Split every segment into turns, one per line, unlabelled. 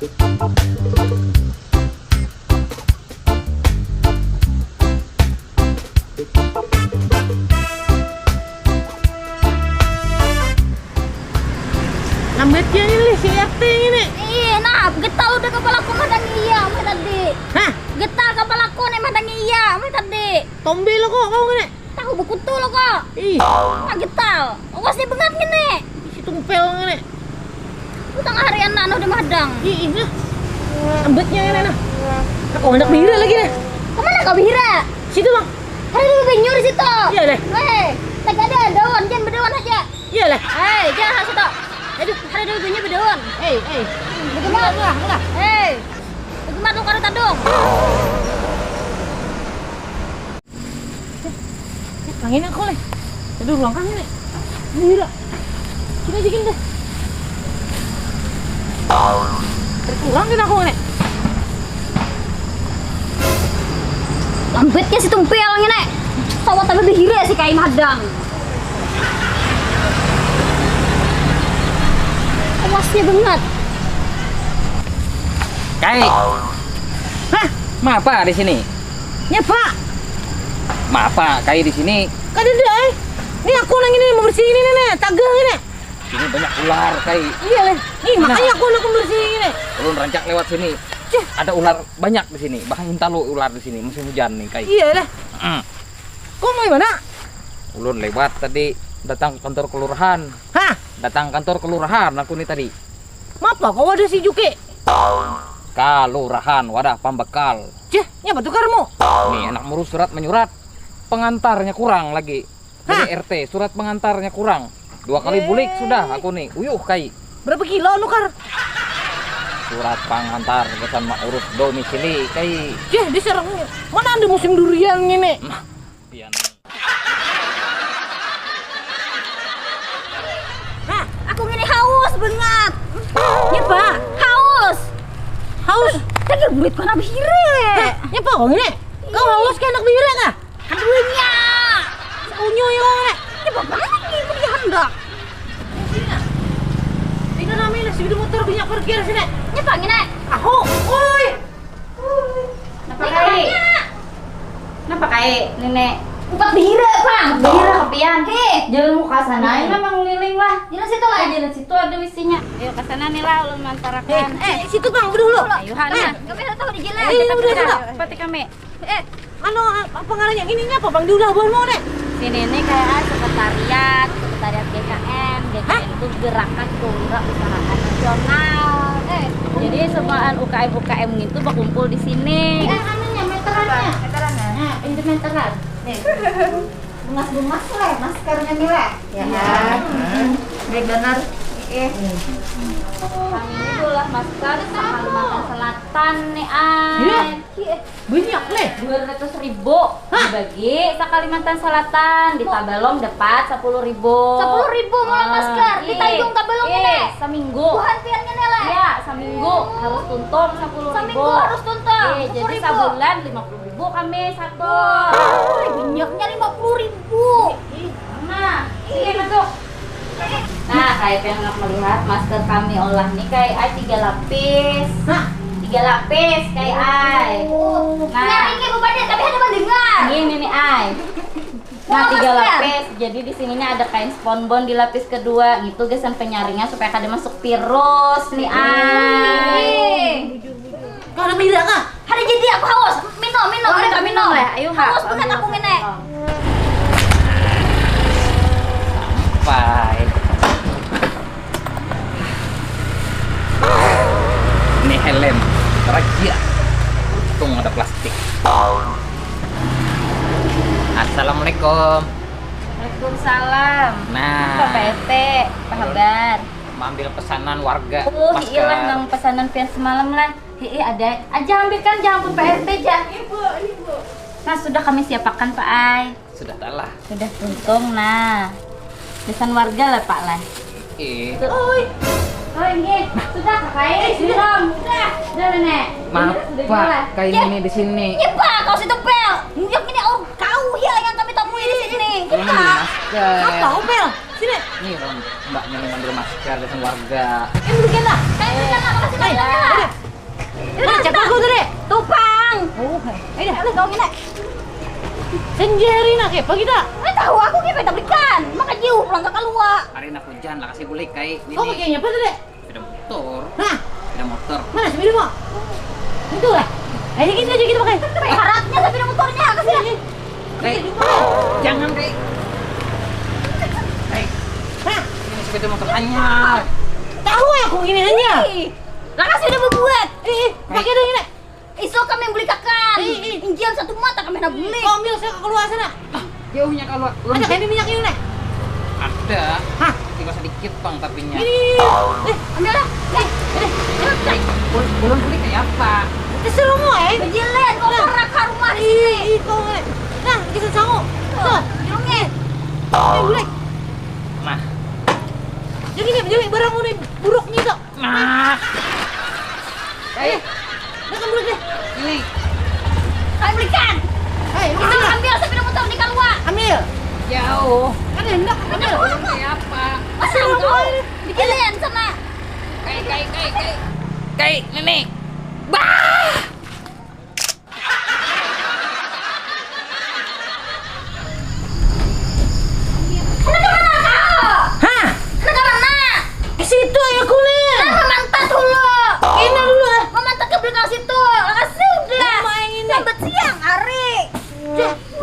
Lambatnya ini si RT ini.
Iya, nah, getah udah kepalaku madang iya, mah tadi.
Hah?
Getah kepalaku nih madang iya, mah tadi.
Tombe lo kok kau ini.
Tahu buku tuh lo kok.
Ih,
Ah getah. Awas nih bengat gini.
si tumpel ini.
Utang harian nano di madang.
Ih, ini. Lambatnya ini nah. Aku hendak bihira lagi nih.
Kemana kau bihira?
Situ bang.
Hari dulu benyur di situ.
Iya deh.
Hei, tak ada daun, jangan berdaun aja.
Iya lah.
Hei, jangan situ. Aduh, hari dulu benyur berdaun.
Bagaimana? Enggak.
Hei, bagaimana lu karo tadung?
Angin aku leh. Aduh, ruang kami nih. Bihira. Sini aja gini deh. Terkurang kan aku nih.
Lambetnya si tumpel ini. Sawat tapi bihira sih kayak madang. Awasnya banget.
Kai.
Hah?
Mapa di sini?
Ya pak.
Mapa kai di sini?
Kan ada Ini aku nang ini membersihin ini nih. Tagang ini.
Sini banyak ular kai.
Iya leh. Nih makanya aku nak membersihin ini.
Ulun rancak lewat sini.
Cih.
Ada ular banyak di sini. Bahkan talu ular di sini musim hujan nih kai.
Iya leh. Kau mau gimana?
Ulun lewat tadi datang kantor kelurahan.
Hah?
Datang kantor kelurahan aku nih tadi.
Mapa kau ada si Juki?
Kalurahan wadah pembekal.
Cih, nyapa tukarmu?
Nih anak ngurus surat menyurat. Pengantarnya kurang lagi. Dari RT surat pengantarnya kurang. 2 kali bulik sudah aku nih. Uyuh kai.
Berapa kilo nukar?
Surat pengantar pesan mak urus domisili kai.
Cih, diserang. Mana ada musim durian ini?
Pian.
Hah?
Aku gini haus banget.
Ya pak.
Haus.
Haus.
Tadi bulit kau nak bihira.
Ya pak kau ini? Kau haus kayak anak bihira kah?
Aduhnya.
Unyu ya kau ini?
Ya bapak lagi aku di hendak.
Ini rame lah, sepeda motor banyak pergi dari sini.
Ya pak gini.
Aku, oi.
Napa kai? Napa kai, Nenek?
Empat bihira bang.
Bihira kepian.
Heh.
Jalan muka sana, ini memang ngeliling lah.
Jalan situ lah.
Jalan situ ada isinya. Ayo ke sana nih lah, ulun mantarakan.
Situ bang, dulu.
Ayo Hana.
Gak bisa tahu di jalan.
Udah.
Seperti kami.
Ano, apa ngaranya ininya apa bang? Diulah buat mau nih.
Sini nih kayak sekretariat GKN. GKN itu gerakan kewirausahaan nasional. Jadi semua UKM itu berkumpul di sini.
Anunya meterannya.
Meterannya.
Nah, pintu meteran. Nih. Bungas-bungas lah maskernya nih lah.
Ya. Benar. Kami ini tulah masker Kalimantan Selatan nih ay.
Banyak leh.
200.000 dibagi sa Kalimantan Selatan di Tabelong dapat 10.000.
10.000 mulai masker. Ditayung Tabelong ini.
Seminggu.
Tuhan piannya nih lah.
Iya, seminggu harus tuntung 10.000.
Seminggu harus tuntung.
Jadi
10.000.
sebulan 50.000 kami satu.
Banyaknya 50.000.
Nah, ini masuk. Nah, kayak yang melihat masker kami olah nih kayak 3 lapis.
Hah?
3 lapis kayak ai.
Nah, ini Bu Badet kami ada mendengar.
Ini nih ai. Nah, 3 lapis. Jadi di sininya ada kain sponbon di lapis kedua. Gitu guys sampai nyaringnya supaya kada masuk virus nih ai.
Kau ada bihira kah?
Hari jadi aku haus. Minum.
Mereka minum lah. Ayo
Haus banget aku ngene.
Bye. Ini helm raja. Untung ada plastik. Assalamualaikum.
Waalaikumsalam.
Nah,
Pak PT, apa kabar?
mau ambil pesanan warga.
Iyalah nang pesanan pian semalam lah. Ada. Aja ambilkan jangan pun PRT aja. Ibu. Nah, sudah kami siapkan Pak Ai.
Sudah talah.
Sudah tuntung nah. Pesan warga lah Pak lah. Oh ini sudah kakak belum sudah Nenek.
Maaf Pak, kain ini di sini.
Ya Pak, kau situ pel. Yang ini oh kau ya yang kami temui di sini.
Ini masker.
Apa, Opel? Sini.
Nih, mbaknya nih ngambil masker dari warga.
Ini begini lah.
Kayak mana makasih banyak lah.
Udah
Siapa kau tuh, Dek?
Tupang.
Oh,
Ayo dah, kau ini.
senjari nak ya, pagi tak?
Tahu aku kita beta belikan. Maka jauh pulang ke keluar.
Hari nak hujan lah kasih bulik kai.
Kau pakainya apa tuh, Dek?
Sepeda motor.
Hah?
Sepeda motor.
Mana sepeda mau? Itu lah. Ayo kita pakai.
Syaratnya sepeda motornya kasih dah.
Kai. Jangan kai. Kai.
Hah?
Ini sepeda motor anyar.
Tahu aku gini aja.
Lah kasih udah berbuat.
Pakai dong ini.
Iso kami beli kakan. Injil satu mata kami nak beli.
Kau ambil saya keluar sana.
Jauhnya kalau
Ada kayak minyak ini, Nek?
ada.
Hah?
Tinggal sedikit bang tapinya.
Ini.
Ambil lah.
Kai. Belum bulik kayak apa?
Disuruh mau,
Bejilen kau pernah ke rumah di sini.
Kau, Nek. Nah, kita sanggup. Tuh,
Jurungnya.
boleh.
Nah.
Jadi barang ini buruk nih, Tok.
Nah. Kai.
Nah, kan buruk deh.
Ini.
Kami belikan.
Hei,
Kita ambil sepeda motor di keluar.
ambil.
Jauh.
Ada hendak ambil.
Belum kayak apa?
Masa kau bikin sana.
Kai, nenek. Bah!
Hah?
Nak ke mana?
Ke situ ya kulit.
Memantat dulu.
Ini dulu ah.
Memantat ke belakang situ. Kasih udah.
Main ini.
Sambat siang, Ari.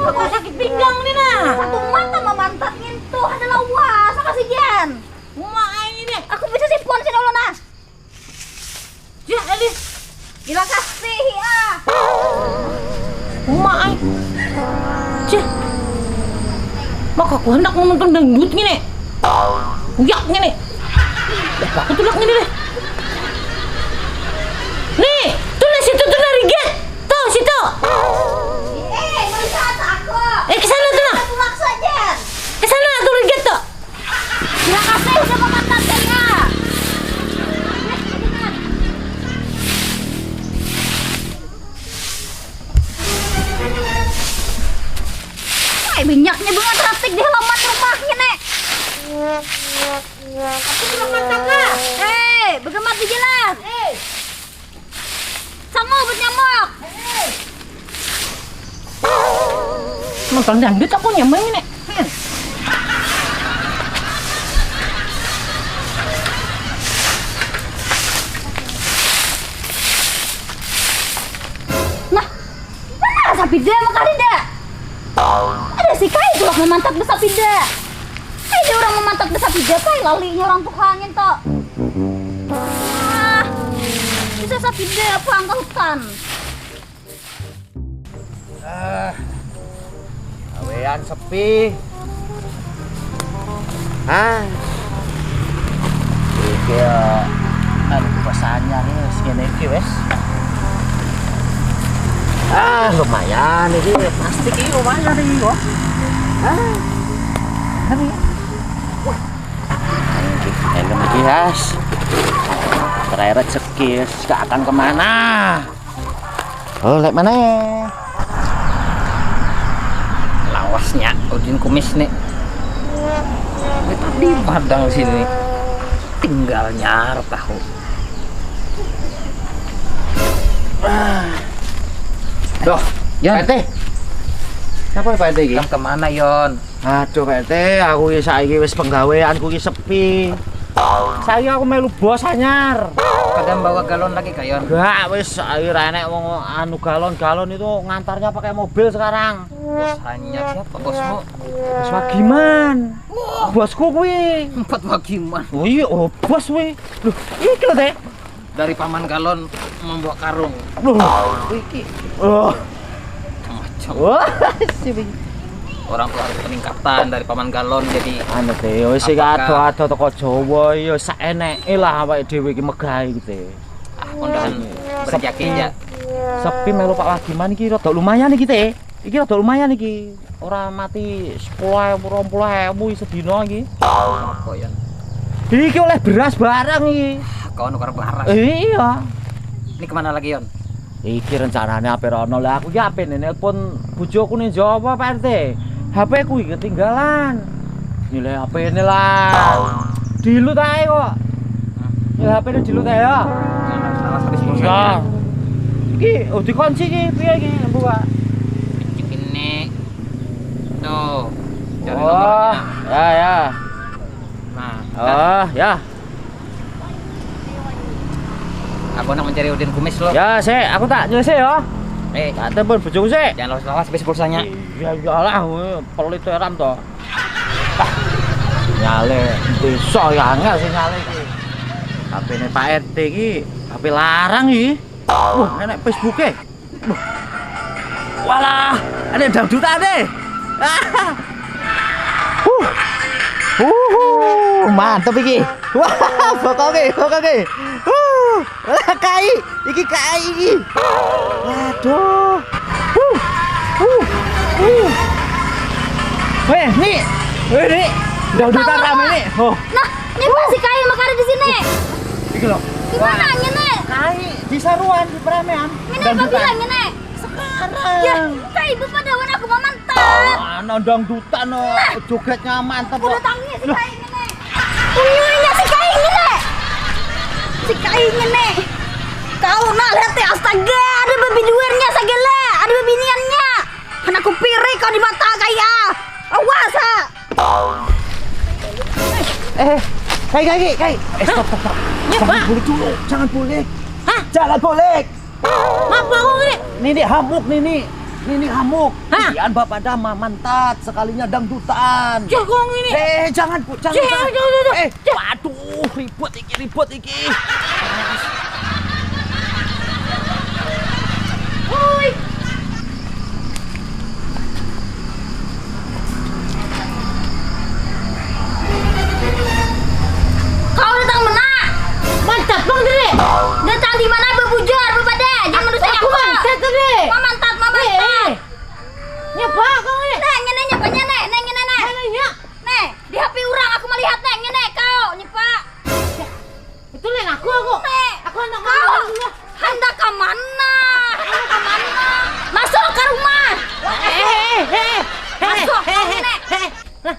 Aku sakit pinggang nih nah.
Satu mata memantat itu adalah was. Kasih Jan.
Main ini.
Aku bisa simpon sih dulu nah.
Ya, tadi.
Gila kasih ya.
Main. Cih. Maka aku hendak menonton dangdut gini. Uyak gini. Aku tulak gini deh. Nih, tuh di situ tuh dari gate. Tuh situ.
Melihat aku.
Ke sana tuh nah.
Tulak saja.
Ke sana tuh dari gate tuh.
Gila kasih udah memantatkan ya. Minyaknya bunga trafik di halaman rumahnya, Nek. Aku belum masak lah. Hei, bagaimana jelas? Sama obat nyamuk.
Nonton dangdut aku nyaman ini.
Nah, mana sapi dia makanya dah. Ada sih kai tulak memantap besar tidak. Kai dia orang memantap besar tidak kai lalinya orang tukangin toh. Ah, bisa sapi dia apa angka hutan.
Awean sepi. Iki anu pesannya nih segini iki wes. Lumayan iki plastik iki lumayan iki kok. Tapi wah. Helm iki has. Terakhir rezeki gak akan kemana. Oh, lek mana?
Lawasnya Udin kumis nih. Tadi padang sini. Tinggal nyar tahu.
Doh,
Yon.
PT. Siapa Pak RT iki?
Kamu kemana Yon?
Aduh Pak RT, aku iki saiki wis penggaweanku iki sepi. Saiki aku melu bos anyar.
Kadang bawa galon lagi kayon.
Enggak, wis akhir enek wong anu galon-galon itu ngantarnya pakai mobil sekarang.
Bos hanya siapa bosmu?
Bos Wagiman. Bosku kuwi.
4 wagiman.
Oh iya, oh bos kuwi. Loh, iki lho Teh.
Dari paman galon membawa karung.
Loh, iki. Oh.
Macam
Wah, sip.
orang tua harus peningkatan dari paman galon jadi
Anu Teh, wis iki
Apakah-
ado-ado teko Jawa ya saeneke lah awake dhewe iki megah iki Teh.
kondangan berjaki aja.
Sepi melu Pak Wagiman iki rada lumayan iki Teh. Iki rada lumayan iki. Ora mati 10.000 20.000 sedina iki.
Kok Yon?
Iki oleh beras barang iki.
Kau nukar barang.
Iya.
Ini kemana lagi Yon?
Iki rencananya ape rono lah aku ki ape nelpon bojoku ning Jawa Pak RT. HP ku iki ketinggalan. Nilai HP ini lah. Dilut ae kok. Ya HP ini dilut ae ya.
Salah habis pulsa.
Iya. Iki dikunci iki piye iki buka?
Cek ini. Tuh. Cari
Oh,
nomornya.
ya.
Nah,
Oh, ya.
aku nak mencari Udin Kumis lo.
Ya, aku tak nyelesai ya. Tak telepon bojoku sik.
Jangan lawas-lawas habis pulsanya.
Ya iyalah, peliteran to. Nyale desa ya angel sing nyale iki. HP-ne Pak RT iki HP larang iki. Wah, enek Facebook-e. Walah, ada dangdutane. Mantep iki. Wah, pokoke. Lah kai, iki kai iki. Waduh. Weh, nih. Dangdutan rame nih. Oh,
Nah, ini pasti kayu makanya di sini.
iki lho.
Gimana ini?
Kai di saruan di Pramean.
Ini apa bilang ini?
Sekarang.
Ya, kayak ibu pada warna aku mau mantap.
Mana dangdutan no, jogetnya mantep kok.
Udah tangi si kayu ini. Punyanya si kayu ini. Si kayu ini. Kau nak lihat ya, astaga, ada babi duernya segala, ada babi niannya. Anakku pirik kau di mata kaya. Awas ha.
Kai. Stop. Jangan boleh dulu, jangan boleh. Hah? Jangan boleh.
Apa kok ini?
Nini hamuk, Nini hamuk.
Hah?
Ian bapak dama mantat sekalinya dangdutan.
Cek kok ini.
Jangan.
Jangan.
Waduh, ribut iki.
Woi.
Kau datang mana?
Mantap bang Dre.
Datang di mana bebujar bepada? Jangan merusak
Aku mantap Dre.
Mamantat.
Nyapa kau ini.
Neng nyapanya nek.
Nanya.
Nek, di HP orang aku melihat nek kau nyepa.
Itu lain aku.
Nek,
Aku anak
kau
juga.
hendak ke mana? Masuk ke rumah. Masuk, kau ini.
Nah,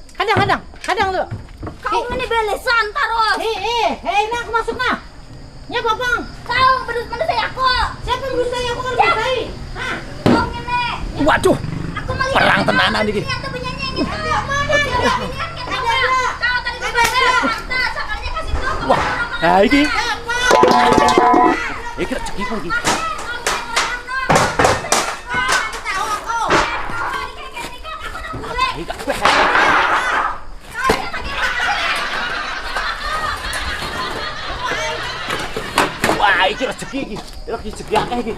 kadang dulu.
Kau ini belesan terus.
Nah aku masuk nah. Nyapa bang.
Kau pedus-pedus aku.
Siapa yang berusaha aku kan
Ya.
berusaha. Hah?
Kau ini.
Waduh,
Aku melihat.
perang tenanan iki.
Yang penyanyi gitu. Kau tadi berbeda. Pantas, sakarnya kasih tuh.
Wah, nah iki. Iki rezekiku iki. Iki kabeh. Wah, iki rezeki iki. Rezeki akeh iki.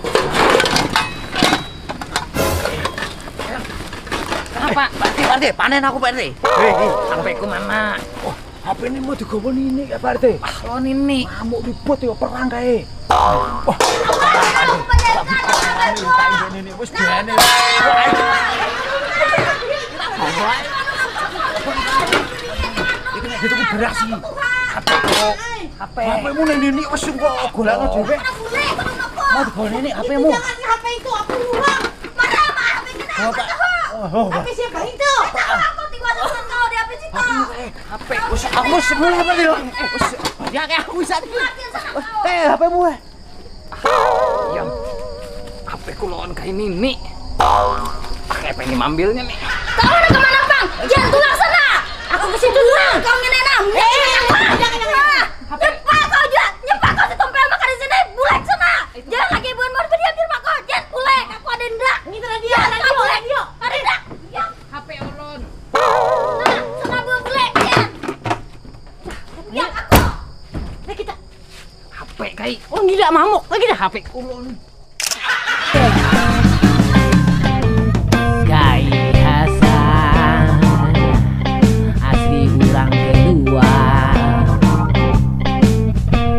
Apa?
Pak RT, panen aku Pak RT.
Hei, HP ku mana?
Oh, HP ini mau digowo ini ya Pak RT.
Lo Nini.
Ngamuk ribut ya perang kae. Ini wis biane. Iki nek gitu beras iki. HP-mu ning ini wis kok golekno dhewe. Mau digowo ini HP-mu.
Jangan HP itu, aku luang. HP siapa itu?
HP wis aku wis mulai apa lho. Wis ya kayak aku wis iki. HP-mu.
Yang HP ku lawan kayak Nini. Kayak pengen ngambilnya nih.
Kau udah kemana bang? Jangan tulang sana.
Aku ke situ dulu.
Kau nyenenam. Nyepak kau juga. Nyepak kau si tompel makan di sini. Bulek sana. Jangan lagi buat mau berdiam di rumah kau. Jangan bulek. Aku ada ndak.
Ini radio.
Ada ndak. Ya.
HP ulun.
Nah, sana bulek ya. Ya aku.
Nah kita.
HP kayak.
Oh gila mamuk. Lagi dah.
HP ulun.
Kai Hasan asli orang kedua.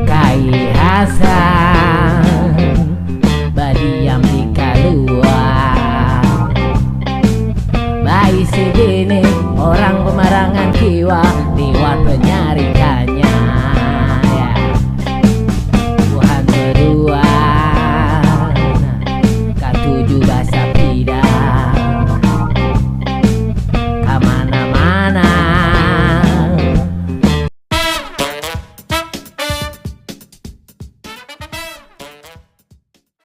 Kai Hasan berdiam di keluar. Bayi segini orang pemarangan jiwa lewat penyarikannya.